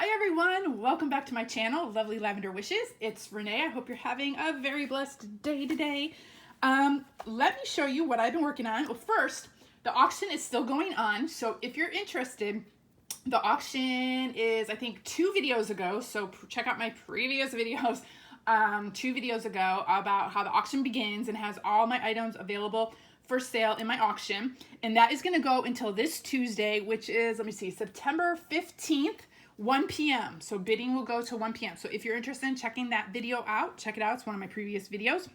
Hi everyone, welcome back to my channel, Lovely Lavender Wishes. It's Renee. I hope you're having a very blessed day today. Let me show you what I've been working on. Well, first, the auction is still going on, so if you're interested, the auction is, I think, 2 videos ago, so check out my previous videos, 2 videos ago about how the auction begins and has all my items available for sale in my auction. And that is going to go until this Tuesday, which is, let me see, September 15th. 1 p.m. So bidding will go to 1 p.m. So if you're interested in checking that video out, check it out. It's one of my previous videos.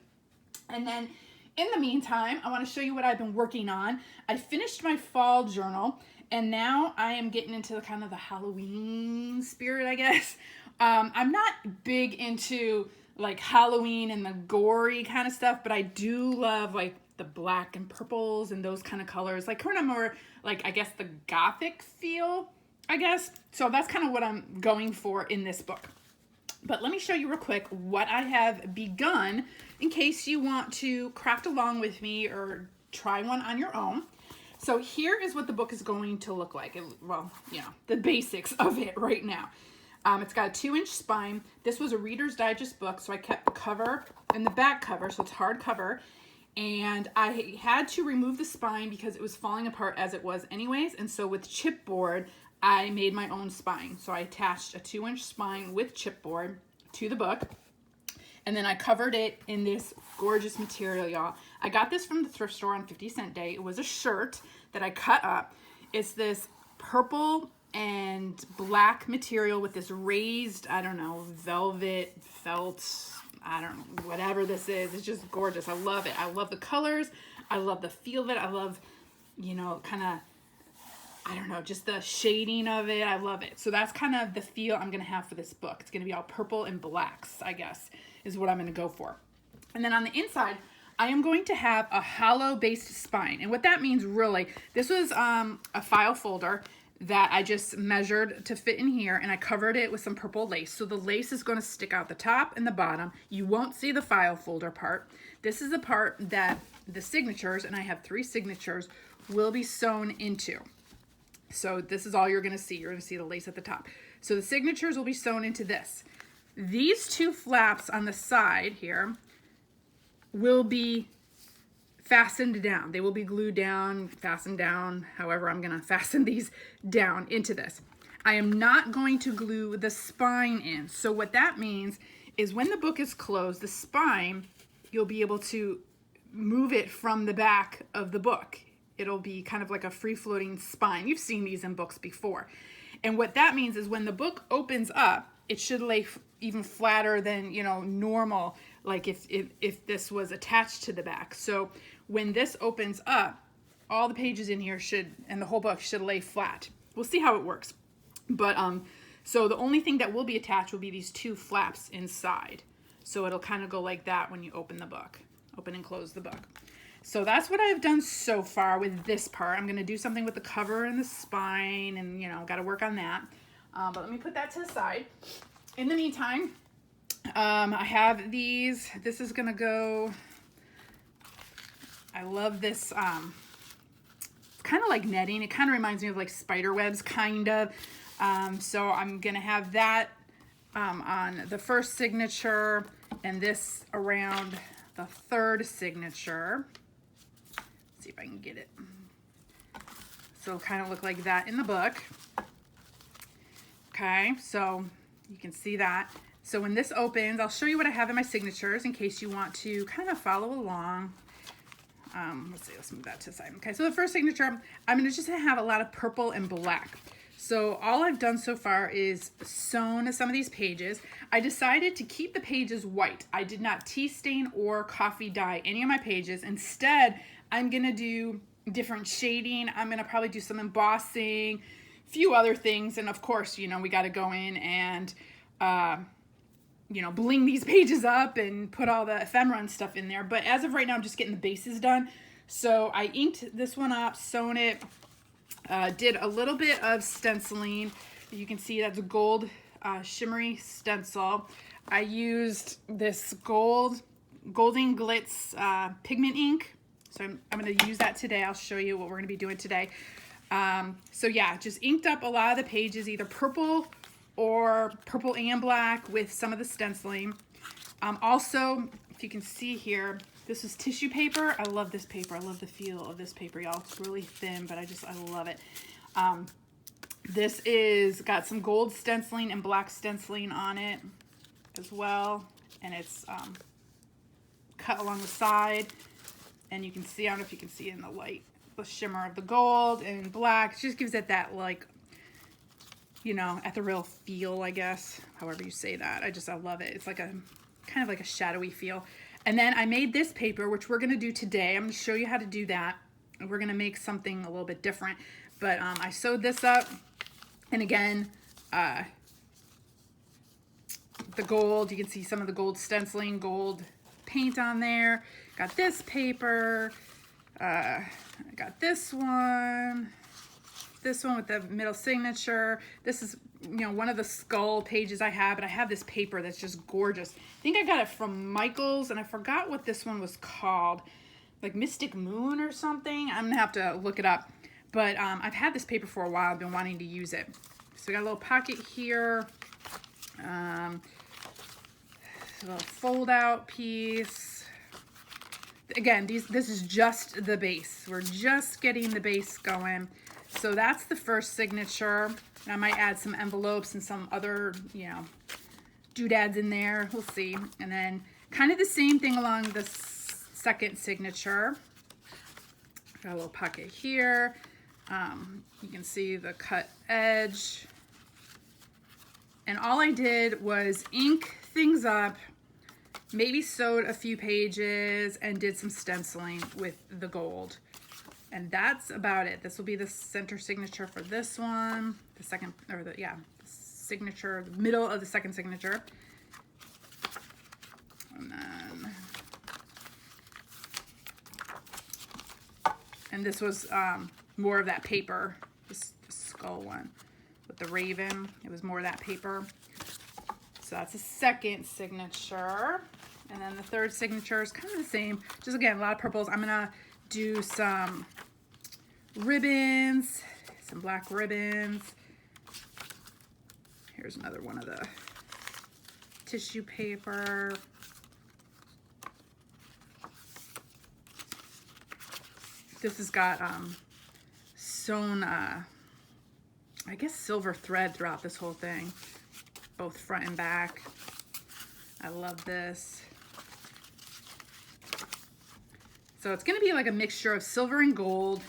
And then in the meantime, I want to show you what I've been working on. I finished my fall journal and now I am getting into kind of the Halloween spirit, I guess. I'm not big into like Halloween and the gory kind of stuff, but I do love like the black and purples and those kind of colors, like kind of more like, I guess, the Gothic feel, I guess. So that's kind of what I'm going for in this book. But let me show you real quick what I have begun in case you want to craft along with me or try one on your own. So here is what the book is going to look like. Well, you know, the basics of it right now. It's got a 2-inch spine. This was a Reader's Digest book, so I kept the cover and the back cover, so it's hardcover. And I had to remove the spine because it was falling apart as it was anyways. And so with chipboard, I made my own spine. So I attached a 2-inch spine with chipboard to the book. And then I covered it in this gorgeous material, y'all. I got this from the thrift store on 50-cent day. It was a shirt that I cut up. It's this purple and black material with this raised, I don't know, velvet, felt, I don't know, whatever this is. It's just gorgeous. I love it. I love the colors. I love the feel of it. I love, you know, kind of, I don't know, just the shading of it. I love it. So that's kind of the feel I'm going to have for this book. It's going to be all purple and blacks, I guess, is what I'm going to go for. And then on the inside, I am going to have a hollow-based spine. And what that means, really, this was a file folder that I just measured to fit in here, and I covered it with some purple lace. So the lace is going to stick out the top and the bottom. You won't see the file folder part. This is the part that the signatures, and I have 3 signatures, will be sewn into. So this is all you're going to see. You're going to see the lace at the top. So the signatures will be sewn into this. These 2 flaps on the side here will be fastened down. They will be glued down, fastened down, however I'm going to fasten these down into this. I am not going to glue the spine in. So what that means is when the book is closed, the spine, you'll be able to move it from the back of the book. It'll be kind of like a free-floating spine. You've seen these in books before. And what that means is when the book opens up, it should lay even flatter than, you know, normal, like if this was attached to the back. So when this opens up, all the pages in here should, and the whole book should lay flat. We'll see how it works. But so the only thing that will be attached will be these 2 flaps inside. So it'll kind of go like that when you open the book, open and close the book. So that's what I've done so far with this part. I'm going to do something with the cover and the spine and, you know, got to work on that. But let me put that to the side. In the meantime, I have these. This is going to go, I love this. It's kind of like netting. It kind of reminds me of like spider webs, kind of. So I'm going to have that on the first signature and this around the 3rd signature. See if I can get it. So it'll kind of look like that in the book. Okay, so you can see that. So when this opens, I'll show you what I have in my signatures in case you want to kind of follow along. Let's move that to the side. Okay, so the first signature, I'm going to just have a lot of purple and black. So all I've done so far is sewn some of these pages. I decided to keep the pages white. I did not tea stain or coffee dye any of my pages. Instead, I'm going to do different shading. I'm going to probably do some embossing, a few other things. And of course, you know, we got to go in and, you know, bling these pages up and put all the ephemera and stuff in there. But as of right now, I'm just getting the bases done. So I inked this one up, sewn it, did a little bit of stenciling. You can see that's a gold shimmery stencil. I used this golden glitz pigment ink. So I'm going to use that today. I'll show you what we're going to be doing today. So yeah, just inked up a lot of the pages, either purple or purple and black with some of the stenciling. Also, if you can see here, this is tissue paper. I love this paper. I love the feel of this paper, y'all. It's really thin, but I love it. This is got some gold stenciling and black stenciling on it as well. And it's cut along the side. And you can see, I don't know if you can see in the light, the shimmer of the gold and black. It just gives it that, like, you know, ethereal feel, I guess, however you say that. I love it. It's like a kind of like a shadowy feel. And then I made this paper, which we're gonna do today. I'm gonna show you how to do that. And we're gonna make something a little bit different. But I sewed this up, and again, the gold, you can see some of the gold stenciling, gold paint on there. Got this paper, I got this one with the middle signature. This is, you know, one of the skull pages I have, but I have this paper that's just gorgeous. I think I got it from Michael's, and I forgot what this one was called, like Mystic Moon or something. I'm gonna have to look it up. But I've had this paper for a while. I've been wanting to use it. So we got a little pocket here, a little fold out piece. Again, this is just the base. We're just getting the base going. So that's the first signature. And I might add some envelopes and some other, you know, doodads in there. We'll see. And then kind of the same thing along the second signature. Got a little pocket here. You can see the cut edge. And all I did was ink things up, maybe sewed a few pages, and did some stenciling with the gold. And that's about it. This will be the center signature for this one. The second, or the signature, the middle of the second signature. And this was more of that paper, this skull one with the raven. It was more of that paper. So that's the second signature. And then the third signature is kind of the same. Just again, a lot of purples. I'm gonna do some ribbons, some black ribbons. Here's another one of the tissue paper. This has got sewn, I guess, silver thread throughout this whole thing, both front and back. I love this. So it's going to be like a mixture of silver and gold,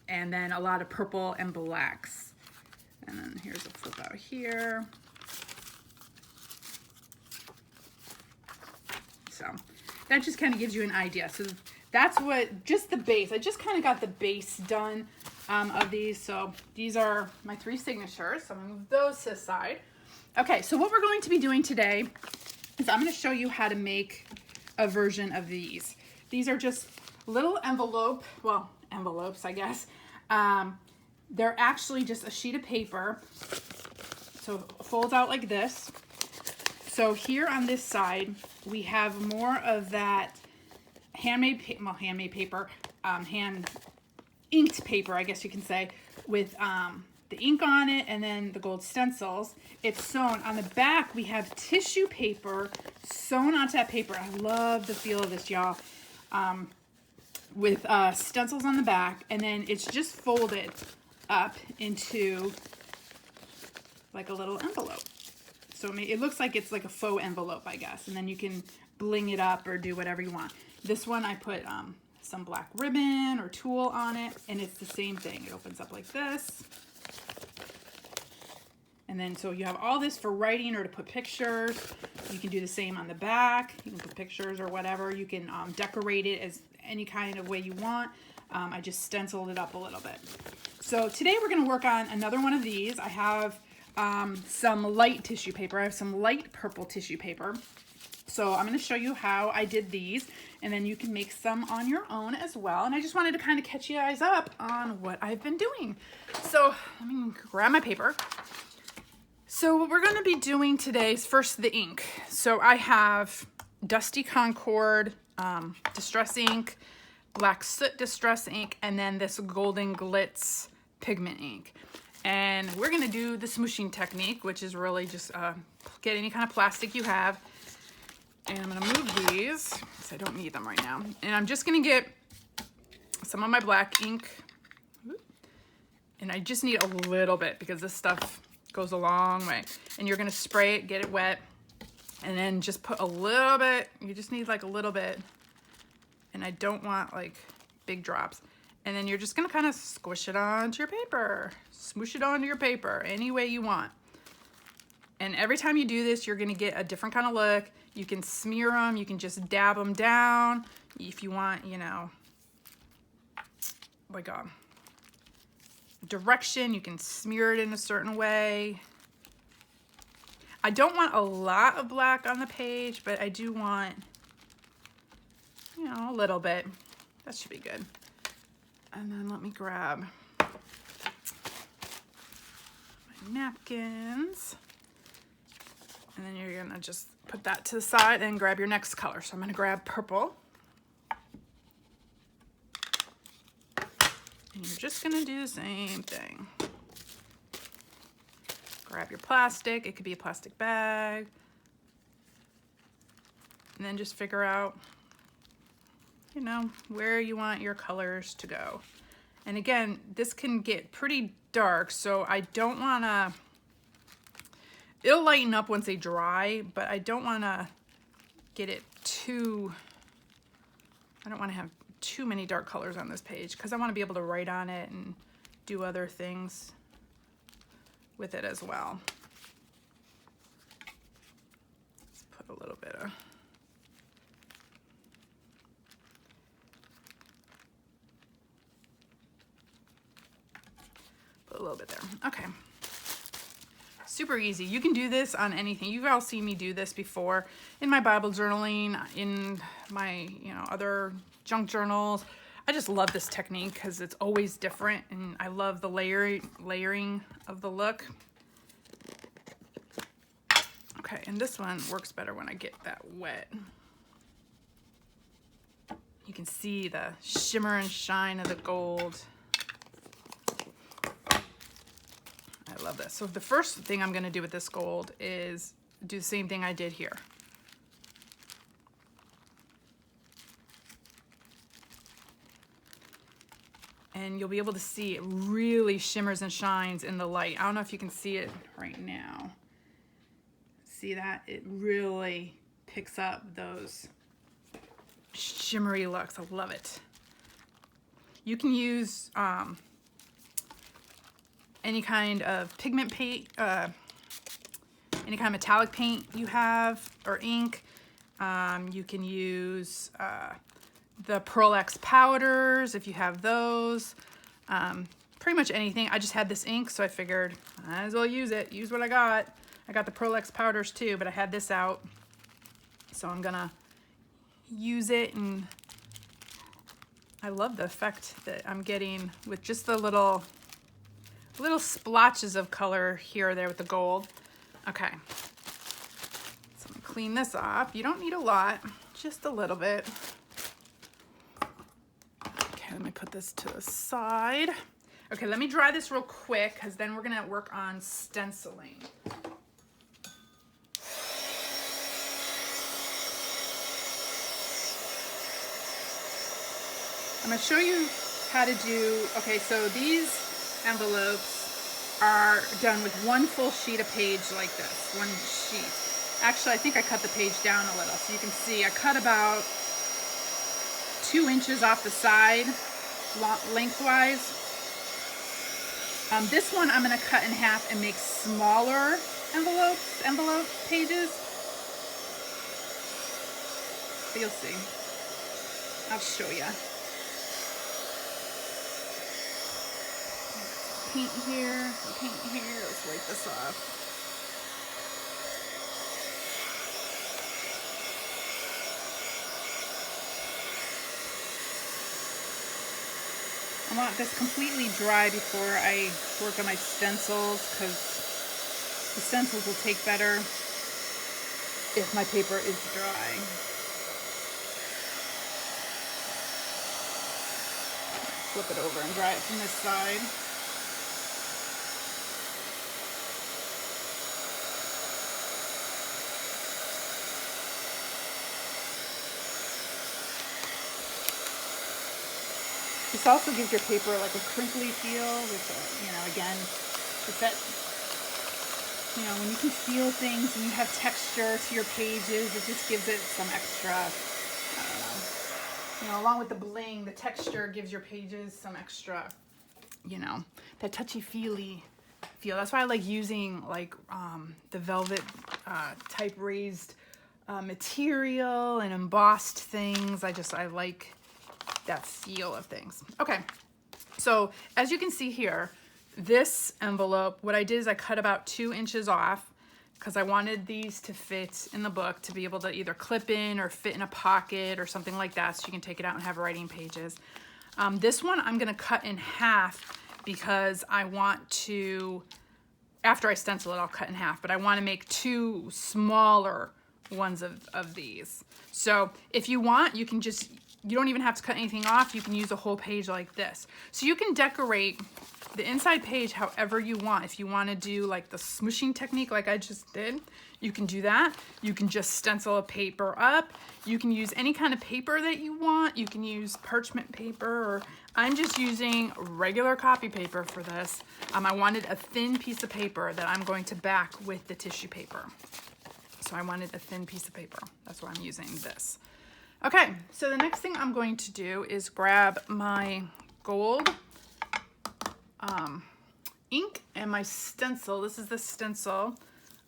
and then a lot of purple and blacks. And then here's a flip out here. So that just kind of gives you an idea. So that's what, just the base. I just kind of got the base done of these. So these are my 3 signatures. So I'm going to move those to the side. Okay, so what we're going to be doing today is I'm going to show you how to make a version of these. These are just little envelopes, I guess. They're actually just a sheet of paper. So it folds out like this. So here on this side, we have more of that handmade paper, hand inked paper, I guess you can say, with the ink on it, and then the gold stencils. It's sewn. On the back, we have tissue paper sewn onto that paper. I love the feel of this, y'all. With stencils on the back, and then it's just folded up into like a little envelope. So it looks like it's like a faux envelope, I guess, and then you can bling it up or do whatever you want. This one I put some black ribbon or tulle on it, and it's the same thing. It opens up like this. And then so you have all this for writing or to put pictures. You can do the same on the back. You can put pictures or whatever. You can decorate it as any kind of way you want. I just stenciled it up a little bit. So today we're going to work on another one of these. I have some light tissue paper. I have some light purple tissue paper. So I'm going to show you how I did these, and then you can make some on your own as well. And I just wanted to kind of catch you guys up on what I've been doing. So let me grab my paper. So what we're going to be doing today is first the ink. So I have Dusty Concord Distress ink, Black Soot Distress ink, and then this Golden Glitz pigment ink. And we're gonna do the smooshing technique, which is really just get any kind of plastic you have. And I'm gonna move these, because I don't need them right now. And I'm just gonna get some of my black ink. And I just need a little bit, because this stuff goes a long way. And you're gonna spray it, get it wet, and then just put a little bit. You just need like a little bit. And I don't want like big drops. And then you're just gonna kind of squish it onto your paper. Smoosh it onto your paper any way you want. And every time you do this, you're gonna get a different kind of look. You can smear them, you can just dab them down. If you want, you know, like a direction, you can smear it in a certain way. I don't want a lot of black on the page, but I do want, you know, a little bit. That should be good. And then let me grab my napkins. And then you're gonna just put that to the side and grab your next color. So I'm gonna grab purple. And you're just gonna do the same thing. Grab your plastic. It could be a plastic bag. And then just figure out, you know, where you want your colors to go. And again, this can get pretty dark, so I don't wanna, it'll lighten up once they dry, but I don't wanna get it too, I don't wanna have too many dark colors on this page, because I wanna be able to write on it and do other things with it as well. Let's put a little bit of, a little bit there. Okay. Super easy. You can do this on anything. You've all seen me do this before in my Bible journaling, in my, you know, other junk journals. I just love this technique because it's always different, and I love the layering of the look. Okay, and this one works better when I get that wet. You can see the shimmer and shine of the gold. I love this. So the first thing I'm gonna do with this gold is do the same thing I did here. And you'll be able to see it really shimmers and shines in the light. I don't know if you can see it right now. See that? It really picks up those shimmery looks. I love it. You can use any kind of pigment paint, any kind of metallic paint you have, or ink. You can use the Pearl X powders if you have those. Pretty much anything. I just had this ink, so I figured I might as well use it. Use what I got. I got the Pearl X powders too, but I had this out. So I'm gonna use it, and I love the effect that I'm getting with just the little splotches of color here or there with the gold. Okay, so I'm gonna clean this off. You don't need a lot, just a little bit. Okay, let me put this to the side. Okay, let me dry this real quick, because then we're gonna work on stenciling. I'm gonna show you how to do, okay, so these envelopes are done with one full sheet of page like this, one sheet. Actually, I think I cut the page down a little, so you can see I cut about 2 inches off the side, lengthwise. This one I'm gonna cut in half and make smaller envelope pages. So you'll see. I'll show you. Paint here, paint here. Let's wipe this off. I want this completely dry before I work on my stencils, because the stencils will take better if my paper is dry. Flip it over and dry it from this side. This also gives your paper like a crinkly feel, which, you know, again, it's that, you know, when you can feel things and you have texture to your pages, it just gives it some extra, I don't know. You know, along with the bling, the texture gives your pages some extra, you know, that touchy-feely feel. That's why I like using like the velvet type raised material and embossed things. I like that feel of things. Okay, so as you can see here, this envelope, what I did is I cut about 2 inches off because I wanted these to fit in the book, to be able to either clip in or fit in a pocket or something like that, so you can take it out and have writing pages. This one I'm gonna cut in half because I want to, after I stencil it, I'll cut in half, but I wanna make 2 smaller ones of these. So if you want, you can just, you don't even have to cut anything off. You can use a whole page like this. So you can decorate the inside page however you want. If you want to do like the smooshing technique like I just did, you can do that. You can just stencil a paper up. You can use any kind of paper that you want. You can use parchment paper, or I'm just using regular copy paper for this. I wanted a thin piece of paper that I'm going to back with the tissue paper. So I wanted a thin piece of paper. That's why I'm using this. Okay, so the next thing I'm going to do is grab my gold ink and my stencil. This is the stencil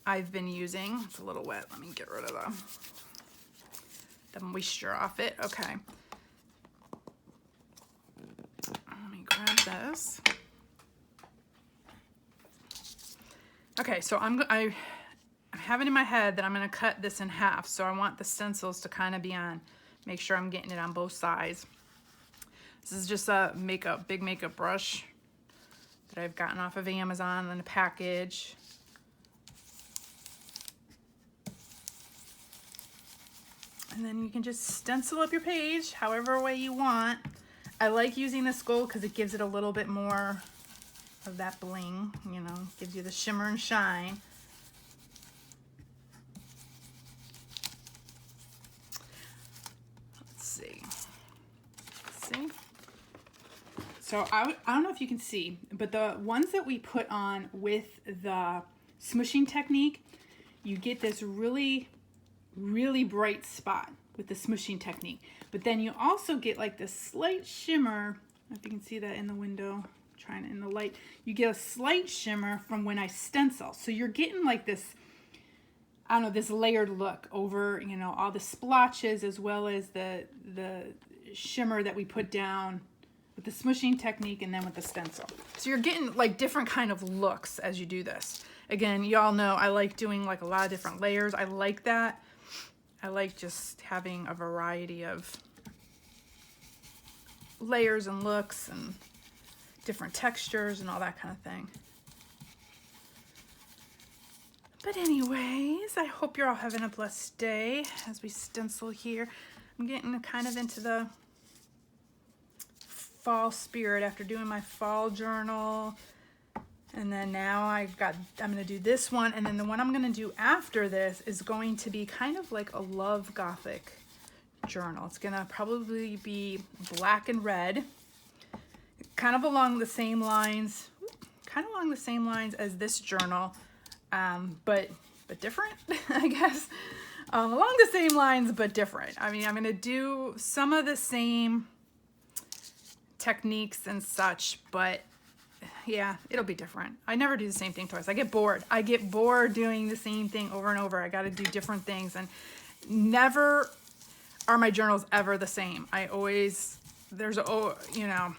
I've been using. It's a little wet. Let me get rid of the moisture off it. Okay. Let me grab this. Okay, so I have it in my head that I'm going to cut this in half. So I want the stencils to kind of be on, make sure I'm getting it on both sides. This is just a big makeup brush that I've gotten off of Amazon in a package. And then you can just stencil up your page however way you want. I like using this gold because it gives it a little bit more of that bling, you know, gives you the shimmer and shine. Let's see. So I don't know if you can see, but the ones that we put on with the smooshing technique, you get this really, really bright spot with the smooshing technique. But then you also get like this slight shimmer. I don't know if you can see that in the window, trying it in the light. You get a slight shimmer from when I stencil. So you're getting like this, I don't know, this layered look over, you know, all the splotches as well as the shimmer that we put down with the smooshing technique and then with the stencil. So you're getting like different kind of looks as you do this. Again, y'all know I like doing like a lot of different layers. I like that. I like just having a variety of layers and looks and different textures and all that kind of thing. But anyways, I hope you're all having a blessed day as we stencil here. I'm getting kind of into the fall spirit after doing my fall journal. And then now I'm going to do this one. And then the one I'm going to do after this is going to be kind of like a love Gothic journal. It's going to probably be black and red, kind of along the same lines as this journal, but different, I guess. Along the same lines, but different. I mean, I'm going to do some of the same techniques and such, but yeah, it'll be different. I never do the same thing twice. I get bored. I get bored doing the same thing over and over. I got to do different things, and never are my journals ever the same. You know,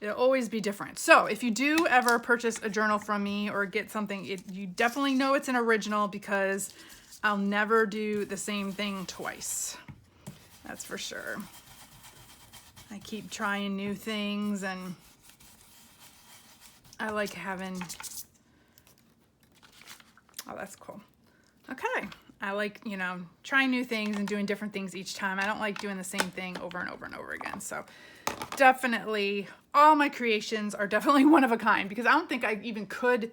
it'll always be different. So if you do ever purchase a journal from me or get something, you definitely know it's an original because I'll never do the same thing twice. That's for sure. I keep trying new things, and I like having, oh, that's cool. Okay. I like, you know, trying new things and doing different things each time. I don't like doing the same thing over and over and over again. So definitely all my creations are definitely one of a kind, because I don't think I even could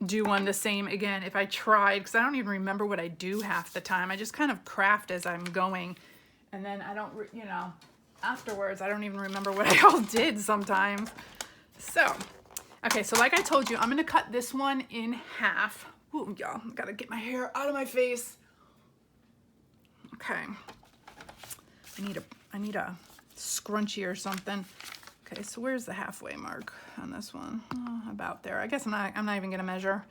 do one the same again if I tried, because I don't even remember what I do half the time. I just kind of craft as I'm going, and then I don't, you know, afterwards. I don't even remember what I all did sometimes. So, okay, so like I told you, I'm gonna cut this one in half. Ooh, y'all, I gotta get my hair out of my face. Okay, I need a scrunchie or something. Okay, so where's the halfway mark on this one? Oh, about there. I guess I'm not even gonna measure.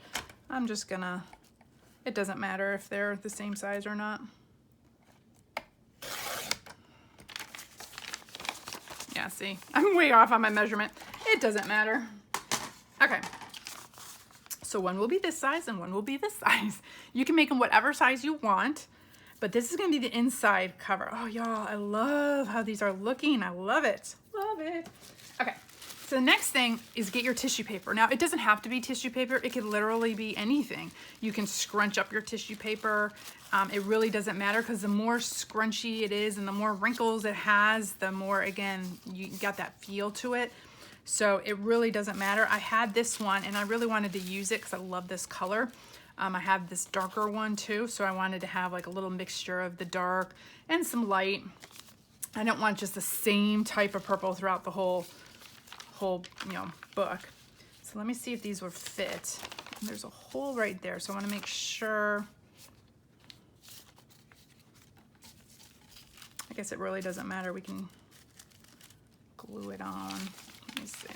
I'm just gonna, it doesn't matter if they're the same size or not. Yeah, see, I'm way off on my measurement. It doesn't matter. Okay, so one will be this size and one will be this size. You can make them whatever size you want, but this is gonna be the inside cover. Oh, y'all, I love how these are looking. I love it, love it. Okay, so the next thing is get your tissue paper. Now, it doesn't have to be tissue paper. It could literally be anything. You can scrunch up your tissue paper. It really doesn't matter because the more scrunchy it is and the more wrinkles it has, the more, again, you got that feel to it. So it really doesn't matter. I had this one and I really wanted to use it because I love this color. I have this darker one too, so I wanted to have like a little mixture of the dark and some light. I don't want just the same type of purple throughout the whole book. So let me see if these will fit. There's a hole right there, so I want to make sure. I guess it really doesn't matter. We can glue it on. Let me see.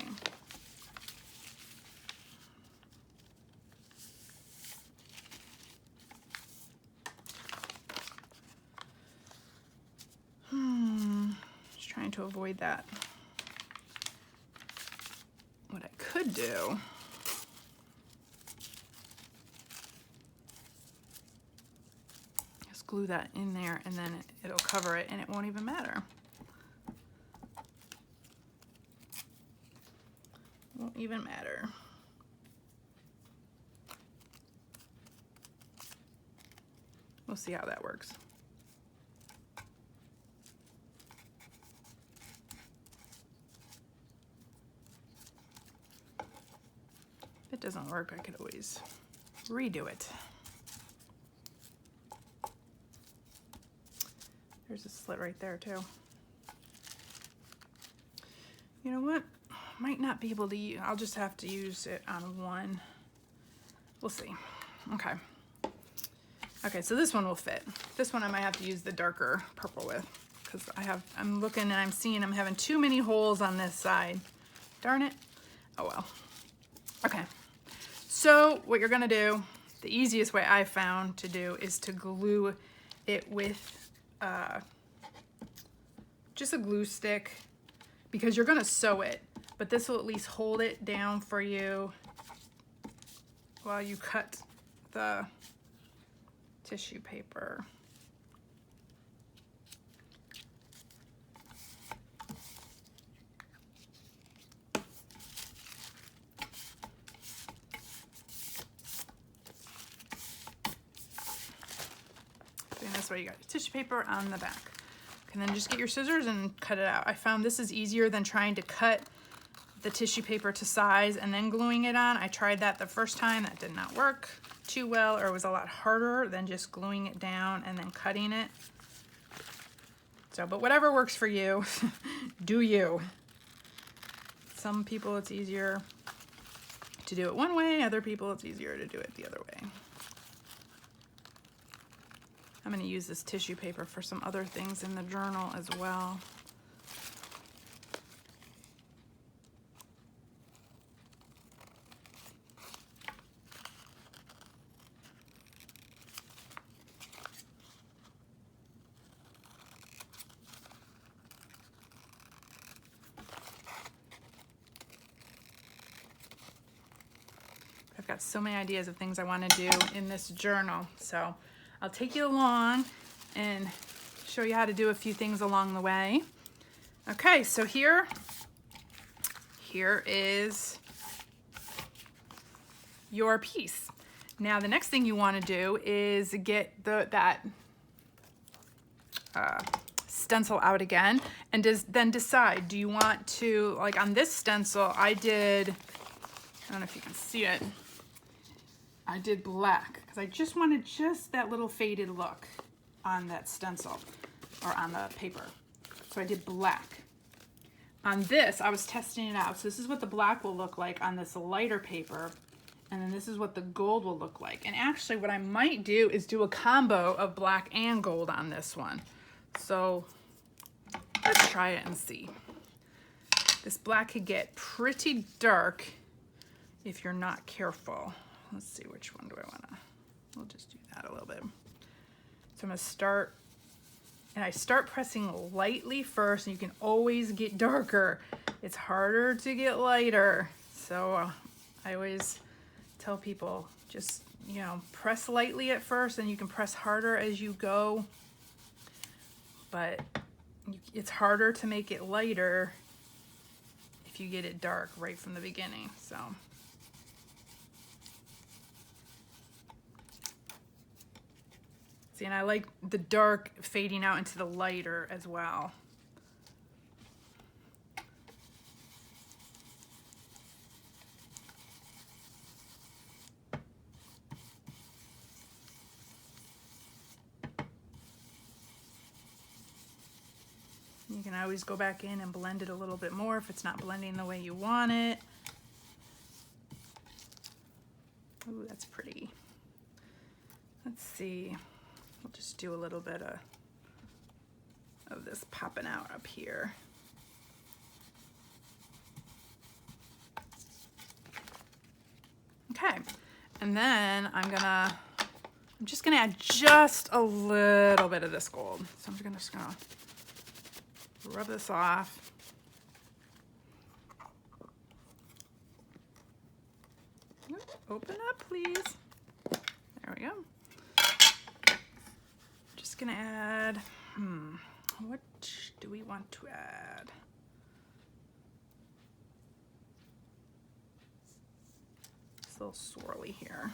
Just trying to avoid that. What I could do is glue that in there and then it'll cover it and it won't even matter. Won't even matter. We'll see how that works. If it doesn't work, I could always redo it. There's a slit right there too. You know what? Might not be able to use, I'll just have to use it on one. We'll see. Okay. Okay, so this one will fit. This one I might have to use the darker purple with because I'm looking and I'm seeing I'm having too many holes on this side. Darn it. Oh well. Okay. So what you're gonna do, the easiest way I found to do is to glue it with just a glue stick because you're gonna sew it, but this will at least hold it down for you while you cut the tissue paper. And this way you got your tissue paper on the back. And then just get your scissors and cut it out. I found this is easier than trying to cut the tissue paper to size and then gluing it on. I tried that the first time. That did not work too well, or it was a lot harder than just gluing it down and then cutting it. So, but whatever works for you, do you. Some people it's easier to do it one way, other people it's easier to do it the other way. I'm going to use this tissue paper for some other things in the journal as well. I've got so many ideas of things I want to do in this journal, so I'll take you along and show you how to do a few things along the way. Okay, so here is your piece. Now the next thing you want to do is get that stencil out again and then decide, do you want to, like on this stencil I don't know if you can see it, I did black because I just wanted just that little faded look on that stencil or on the paper. So I did black. On this, I was testing it out. So this is what the black will look like on this lighter paper. And then this is what the gold will look like. And actually what I might do is do a combo of black and gold on this one. So let's try it and see. This black could get pretty dark if you're not careful. Let's see, which one do I wanna? We'll just do that a little bit. So I'm gonna start, and I start pressing lightly first, and you can always get darker. It's harder to get lighter. So I always tell people, just, you know, press lightly at first, and you can press harder as you go. But it's harder to make it lighter if you get it dark right from the beginning, so. See, and I like the dark fading out into the lighter as well. You can always go back in and blend it a little bit more if it's not blending the way you want it. Ooh, that's pretty. Let's see. We'll just do a little bit of this popping out up here. Okay, and then I'm just gonna add just a little bit of this gold. So I'm just gonna rub this off. Open up, please. There we go. Just gonna add, what do we want to add? It's a little swirly here.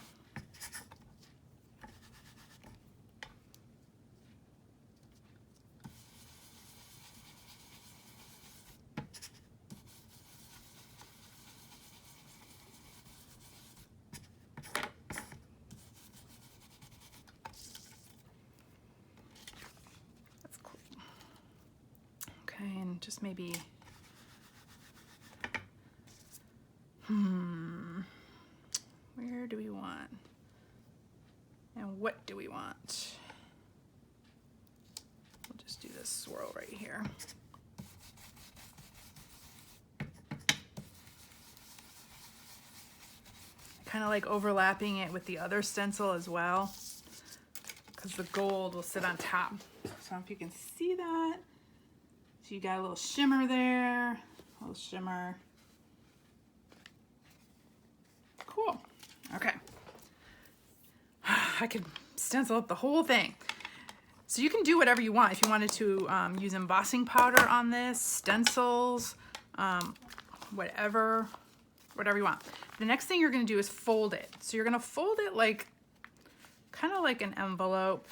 And just maybe, where do we want? And what do we want? We'll just do this swirl right here. Kind of like overlapping it with the other stencil as well, because the gold will sit on top. So I don't know if you can see that. So you got a little shimmer there, a little shimmer. Cool, okay. I could stencil up the whole thing. So you can do whatever you want. If you wanted to use embossing powder on this, stencils, whatever you want. The next thing you're gonna do is fold it. So you're gonna fold it like, kind of like an envelope.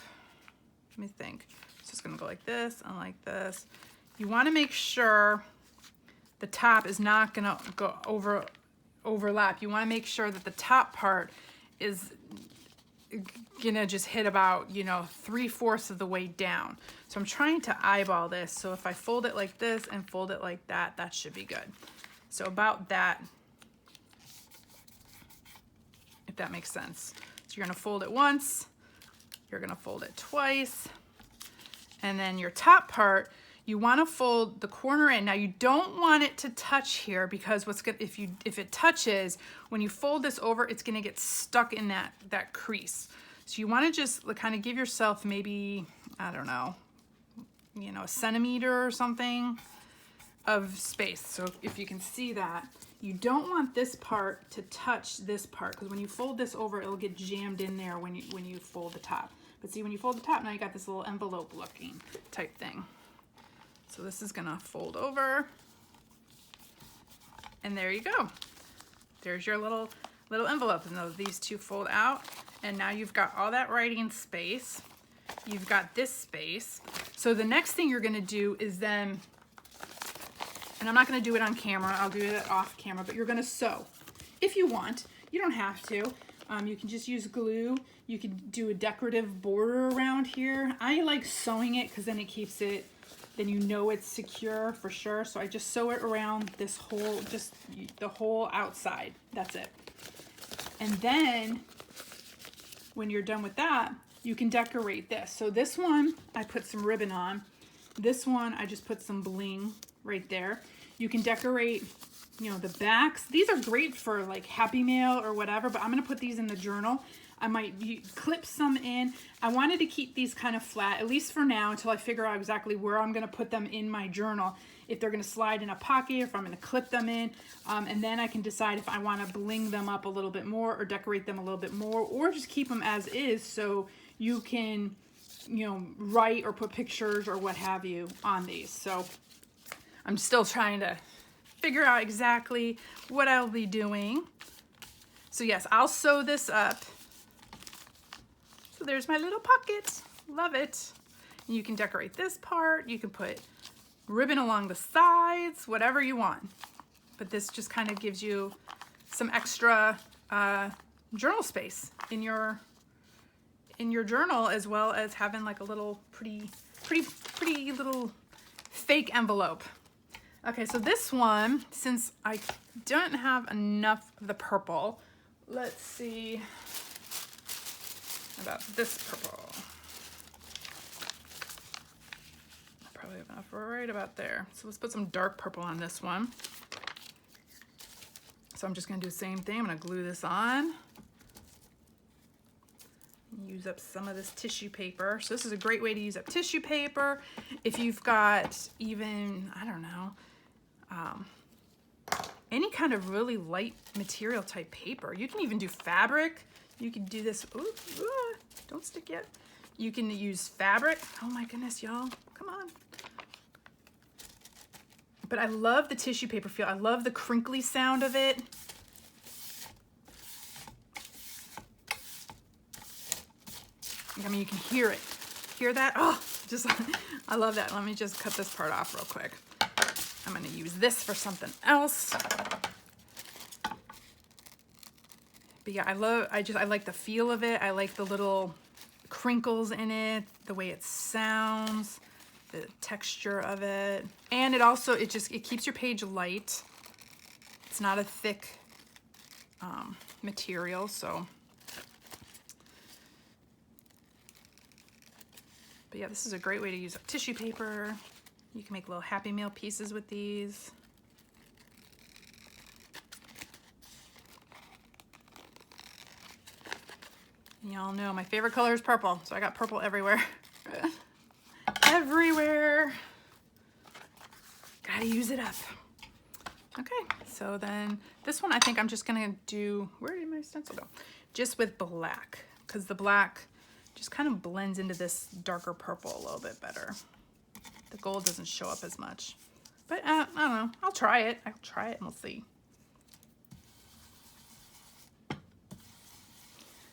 Let me think. So it's gonna go like this and like this. You want to make sure the top is not going to go overlap. You want to make sure that the top part is going to just hit about, you know, 3/4 of the way down. So I'm trying to eyeball this. So if I fold it like this and fold it like that, that should be good. So about that, if that makes sense. So you're going to fold it once, you're going to fold it twice, and then your top part, you want to fold the corner in. Now you don't want it to touch here, because if it touches, when you fold this over, it's going to get stuck in that crease. So you want to just kind of give yourself maybe, I don't know, you know, a centimeter or something of space. So if you can see that, you don't want this part to touch this part, because when you fold this over, it'll get jammed in there when you fold the top. But see, when you fold the top, now you got this little envelope looking type thing. So this is gonna fold over, and there you go. There's your little envelope, and these two fold out, and now you've got all that writing space. You've got this space. So the next thing you're gonna do is then, and I'm not gonna do it on camera, I'll do it off camera, but you're gonna sew. If you want, you don't have to. You can just use glue. You can do a decorative border around here. I like sewing it because then it keeps it then you know it's secure for sure. So I just sew it around this whole, just the whole outside. That's it. And then when you're done with that, you can decorate this. So this one, I put some ribbon on. This one, I just put some bling right there. You can decorate, you know, the backs. These are great for like Happy Mail or whatever, but I'm gonna put these in the journal. I might clip some in. I wanted to keep these kind of flat, at least for now, until I figure out exactly where I'm gonna put them in my journal. If they're gonna slide in a pocket, if I'm gonna clip them in, and then I can decide if I wanna bling them up a little bit more or decorate them a little bit more, or just keep them as is so you can, you know, write or put pictures or what have you on these. So I'm still trying to figure out exactly what I'll be doing. So yes, I'll sew this up. So there's my little pocket. Love it. And you can decorate this part. You can put ribbon along the sides, whatever you want. But this just kind of gives you some extra journal space in your journal, as well as having like a little pretty little fake envelope. Okay, so this one, since I don't have enough of the purple, let's see about this purple. I probably have enough right about there. So let's put some dark purple on this one. So I'm just gonna do the same thing. I'm gonna glue this on. Use up some of this tissue paper. So this is a great way to use up tissue paper. If you've got even, I don't know, any kind of really light material type paper. You can even do fabric. You can do this, ooh, don't stick yet. You can use fabric. Oh my goodness, y'all, come on. But I love the tissue paper feel. I love the crinkly sound of it. I mean, you can hear it. Hear that? Oh, just, I love that. Let me just cut this part off real quick. I'm gonna use this for something else. But yeah, I like the feel of it. I like the little crinkles in it, the way it sounds, the texture of it. And it also, it keeps your page light. It's not a thick material, so. But yeah, this is a great way to use tissue paper. You can make little Happy Meal pieces with these. Y'all know my favorite color is purple, so I got purple everywhere. Everywhere. Gotta use it up. Okay, so then this one I think I'm just gonna do, where did my stencil go? Just with black, because the black just kind of blends into this darker purple a little bit better. The gold doesn't show up as much. But I don't know, I'll try it. I'll try it and we'll see.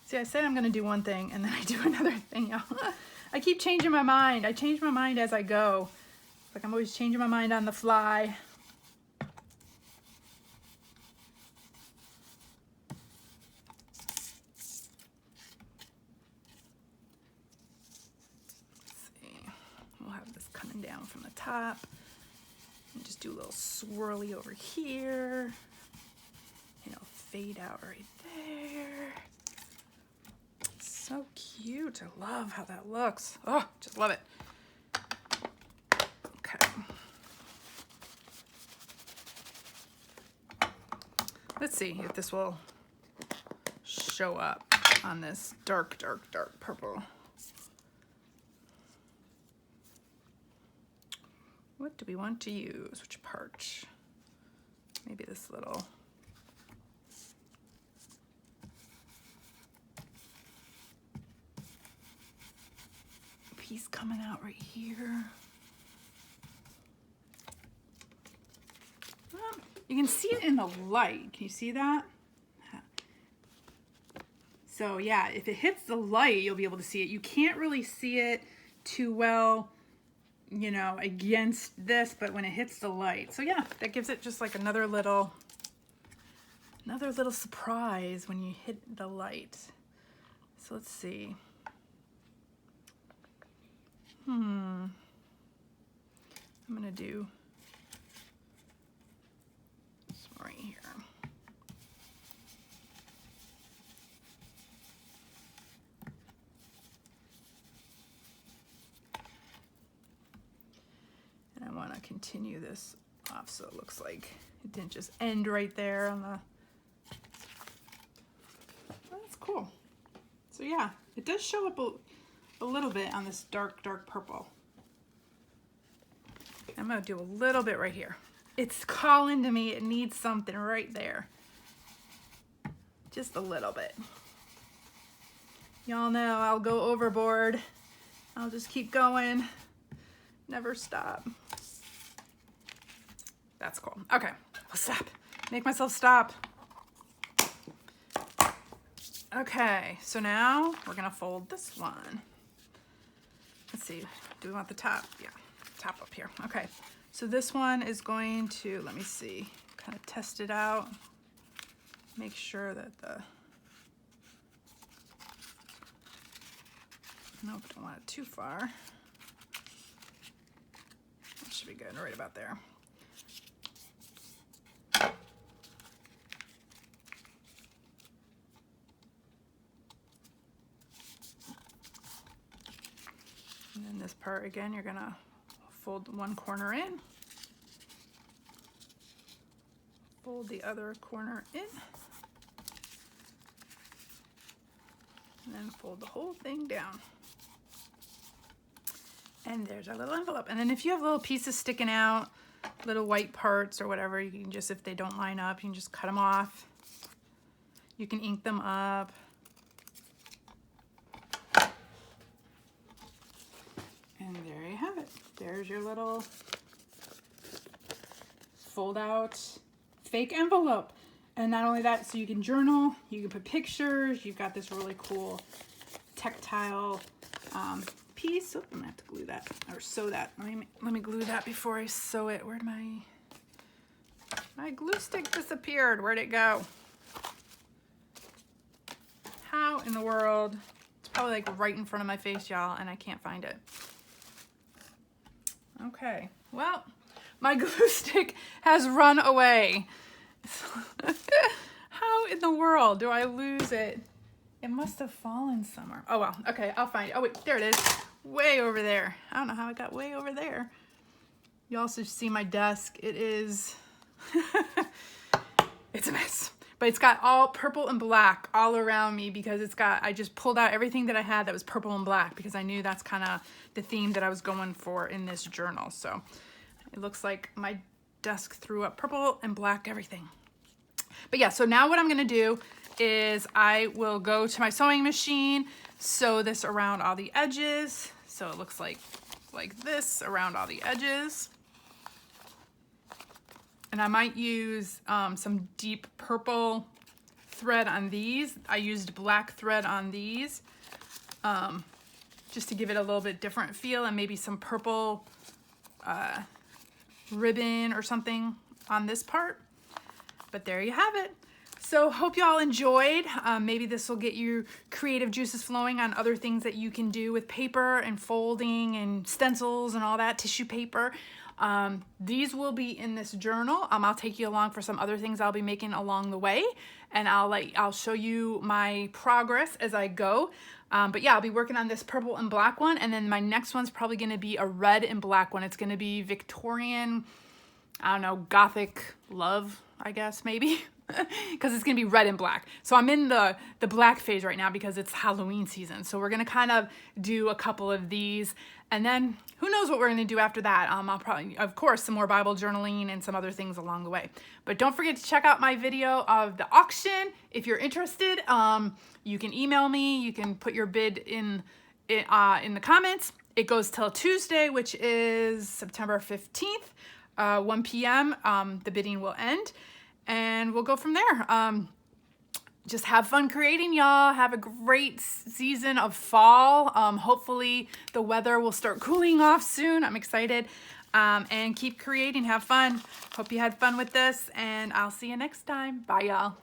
See, I said I'm gonna do one thing and then I do another thing, y'all. I keep changing my mind. I change my mind as I go. Like I'm always changing my mind on the fly. Down from the top and just do a little swirly over here, and it'll fade out right there. So cute. I love how that looks. Oh, just love it. Okay, let's see if this will show up on this dark purple. What do we want to use? Which part? Maybe this little. Piece coming out right here. You can see it in the light. Can you see that? So yeah, if it hits the light, you'll be able to see it. You can't really see it too well, you know, against this, but when it hits the light. So yeah, that gives it just like another little surprise when you hit the light. So let's see. I'm gonna do this right here. And I want to continue this off so it looks like it didn't just end right there on the... Oh, that's cool. So yeah, it does show up a little bit on this dark, dark purple. I'm gonna do a little bit right here. It's calling to me, it needs something right there. Just a little bit. Y'all know I'll go overboard. I'll just keep going, never stop. That's cool. Okay, I'll stop. Make myself stop. Okay, so now we're gonna fold this one. Let's see, do we want the top? Yeah, top up here. Okay, so this one is going to, let me see, kind of test it out. Make sure that nope, don't want it too far. That should be good, right about there. And then this part again, you're gonna fold one corner in, fold the other corner in, and then fold the whole thing down. And there's our little envelope. And then if you have little pieces sticking out, little white parts or whatever, you can just, if they don't line up, you can just cut them off. You can ink them up. And there you have it. There's your little fold out fake envelope. And not only that, so you can journal, you can put pictures, you've got this really cool tactile piece. Oh, I'm gonna have to glue that or sew that. Let me glue that before I sew it. Where'd my glue stick disappeared? Where'd it go? How in the world? It's probably like right in front of my face, y'all, and I can't find it. Okay, well, my glue stick has run away. How in the world do I lose it? It must have fallen somewhere. Oh well, okay, I'll find it. Oh wait, there it is. Way over there. I don't know how it got way over there. You also see my desk. It is, it's a mess. But it's got all purple and black all around me because it's got, I just pulled out everything that I had that was purple and black because I knew that's kind of the theme that I was going for in this journal. So it looks like my desk threw up purple and black everything. But yeah, so now what I'm gonna do is I will go to my sewing machine, sew this around all the edges. So it looks like this around all the edges. And I might use some deep purple thread on these. I used black thread on these just to give it a little bit different feel, and maybe some purple ribbon or something on this part. But there you have it. So hope y'all enjoyed. Maybe this will get your creative juices flowing on other things that you can do with paper and folding and stencils and all that, tissue paper. These will be in this journal. I'll take you along for some other things I'll be making along the way, and I'll show you my progress as I go. But yeah, I'll be working on this purple and black one, and then my next one's probably gonna be a red and black one. It's gonna be Victorian, I don't know, Gothic love, I guess, maybe. Because it's gonna be red and black. So I'm in the black phase right now because it's Halloween season. So we're gonna kind of do a couple of these, and then who knows what we're gonna do after that. I'll probably, of course, some more Bible journaling and some other things along the way. But don't forget to check out my video of the auction if you're interested. You can email me. You can put your bid in the comments. It goes till Tuesday, which is September 15th, 1 p.m. The bidding will end. And we'll go from there. Just have fun creating, y'all. Have a great season of fall. Hopefully the weather will start cooling off soon. I'm excited. And keep creating. Have fun. Hope you had fun with this. And I'll see you next time. Bye, y'all.